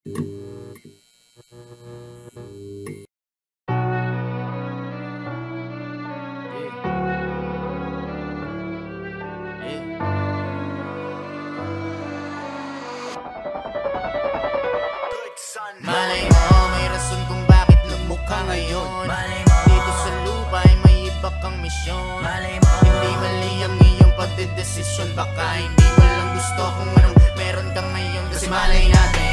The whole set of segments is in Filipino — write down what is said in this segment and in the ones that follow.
Malay mo, may rason kung bakit lumukha ngayon. Malay mo, dito sa lupa ay may iba kang misyon. Malay mo, hindi mali ang iyong pagdedesisyon. Baka hindi mo lang gusto kung anong meron kang ngayon. Kasi malay natin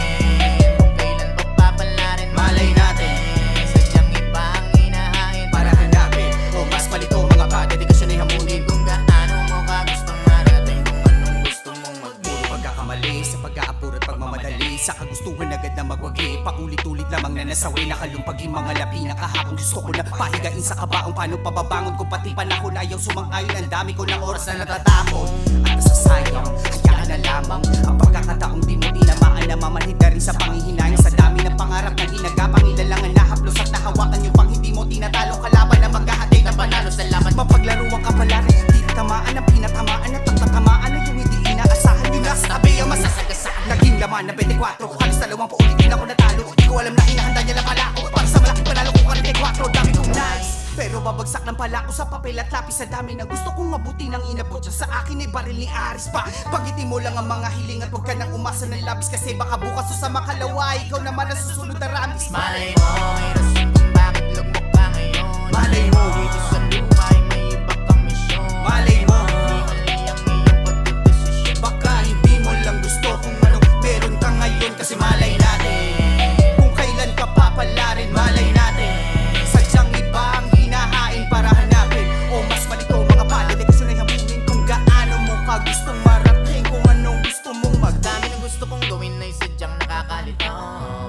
kung kailan papapalarin. Malay natin sadyang iba ang hinahain para hanapin o mas palito mga pagdedikasyon ay hamunin. Kung gaano mo ka gustong marating, kung anong gusto mong maging. Pagkakamali sa pag-aapur at pagmamadali sa kagustuhan agad na magwagi, paulit-ulit lamang na nasawi, nakalumpag yung mga labi na kahapon gusto ko na pahigain sa kabaong. Paano pababangon ko pati panahon ayaw sumang-ayon. Ang dami ko ng oras na natatapon at nasasayang, hayaan na lamang ang pagkakataong di mo tinamaan na mamanhid na rin sa panghihinayang. Sa dami ng pangarap na ginagapang ilalangan, nahaplos at nahawakan yung pang hindi mo tinatalong kalaban na maghahatay ng panalo. Salamat, mapaglaruan ka pala rin, di tamaan ang pinatamaan at pagtatamaan na yung hindi inaasahan. Yung nasa tabi ang masasagasaan, naging laman na 24, halos 2 paulitin ako natalo. Di ko alam na hinahanda niya lang pala ako para sa malaking panalo ko 44. Dami kong nice, pero babagsak ng pala ko sa papel at lapis. Sa dami na gusto kong mabuti ng inabot siya sa akin ay baril ni Aris pa. Pagitin mo lang ang mga hiling at huwag ka nang umasa ng labis, kasi baka bukas o sa makalawa ikaw naman ang susunod na ramis. Malay mo, may rason kung bakit lumukha ngayon. Malay mo, dito sa lupa ay may iba kang misyon. Malay mo, hindi mali ang iyong pagdedesisyon. Baka hindi mo lang gusto kung anong meron ka ngayon. Kasi malay natin kung kailan ka papalarin. Malay natin sadyang iba ang hinahain para hanapin o mas malito mga pagdedikasyon ay hamunin. Kung gaano mo ka gustong marating, kung anong gusto mong magdami ng gusto kong gawin ay sadyang nakakalito.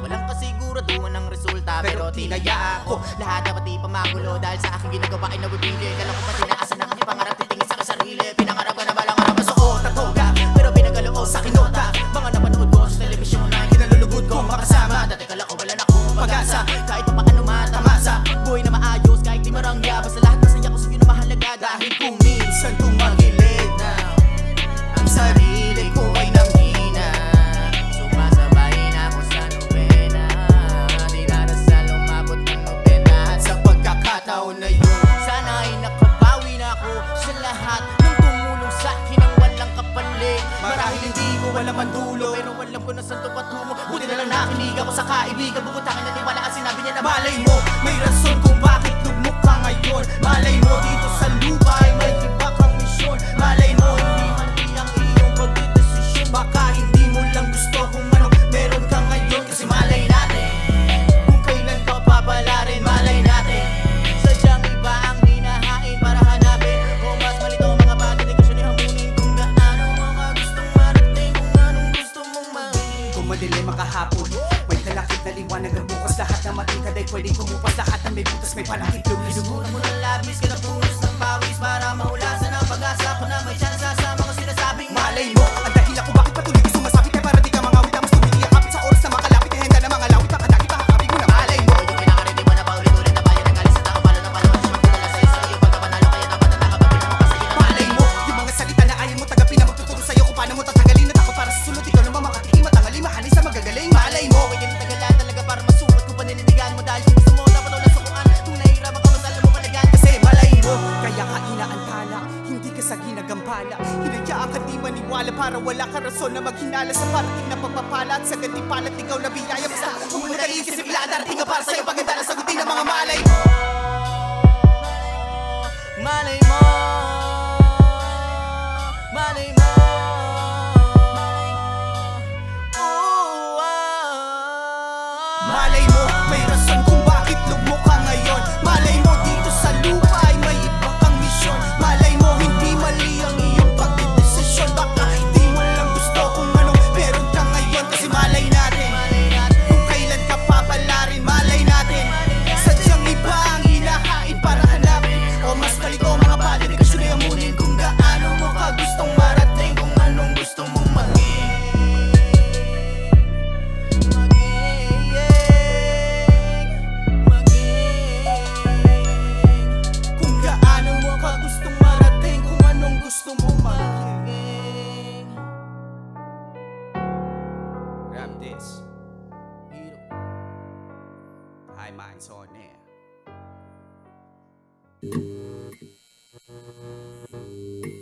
Walang kasiguraduhan ng resulta, pero tinaya ako lahat na pati pamagulo. Dahil sa aking ginagawa ay nabibili. Kala ko pati naasan ang aking pangarap, titingin sa kasarili. Pinangarap ka na balang arap sa suot at toga, pero pinagalaw sa kinota. Mga napanood ko sa telebisyon na kinalulugod kong makasama. Dati kala ko wala na akong pag-asa, kahit pa paano matamasa. Buhay na maayos kahit di marangya, basta lahat masaya ko sa iyo na mahalaga. Dahil kung minsan tumagilid na ang sarili ko ay nanghina, sumasabayin ako sa nobena. Di narasal umabot ng nobena. At sa pagkakataon na yun, sana ay nakabawi na ako sa lahat ng tumulong sa akin ng walang kapalit. Marahil hindi ko alam ang dulo, pero alam ko na saan to patungo. Buti na lang nakinig ako sa kaibigan, bukod akin naniwala at sinabi niya na malay mo, may rason kung bakit lumukha ngayon. Malay mo, dito sa lupa ay may iba kang misyon. Malay mo, hindi mali ang iyong pagdedesisyon. Baka hindi mo lang gusto kung anong meron ka ngayon. Kasi malay natin kung kailan ka papalarin. Malay natin sadyang iba ang hinahain para hanapin o mas malito mga pagdedikasyon ay hamunin. Kung gaano mo ka gustong marating, kung anong gusto mong maging. Kung madilim makahapon, may talakit na liwanag ang bukas. Lahat na matingkad ay pwedeng kumupas. Lahat na may butas may palakit lumis. Sinuguran mo ng labis, kinapunos ng pawis para mahulasan ang pag-asa ko na may tsansa sa mga sinasabing Malay mo, ang dahilan ko bakit patuloy ko sumasabit ay para di ka mangawit. Tapos tumigil yakapit sa oras na makalapit. Ay handa na mga lawit, makadaki pa hakapin mo na. Malay mo, yung pinakaredy mo na paulit-ulit na bayan ng galis sa tao. Palo na palo at magdala sa'yo sa iyong pagkapanalo. Kaya dapat na nakapapin mo kasi yun. malay mo, yung mga salita na ayaw mo tagapin na magtuturo sa'yo kung paano mo tatagalin. At ako para sa sulot, ikaw naman makatikim at tangali mahalin sa magagaling. Malay mo, Huwag yung tagalan talaga para masuot kung panindigan mo. Dahil kung gusto mo dapat wala sukuan. Kung nahihirapan ka masala mo palagan. kasi malay mo, kaya ka inaantala, hindi ka sa ginagampala. Hinayaan ka di maniwala para wala ka rason na maghinala sa parating na pagpapala. At sa gantimpalat ikaw na biyaya, basta kung muna iisip bigla darating ka para sa'yo. Paganda na sagutin ng mga malay mo. Malay mo, malay mo. Oh, Malay mo, may rason kung bakit lumukha ngayon. Malay mo, dito sa lupa ay may iba kang misyon. Malay mo, hindi mali ang iyong pagdedesisyon. Baka hindi mo lang gusto kung anong meron ka ngayon. Kasi malay natin kung kailan ka papalarin. Malay natin sadyang iba ang hinahain para hanapin o mas kalito mga pagdedikasyon ay hamunin. Kung gaano mo ka gustong marating, kung anong gusto mong maging. My mind's on air.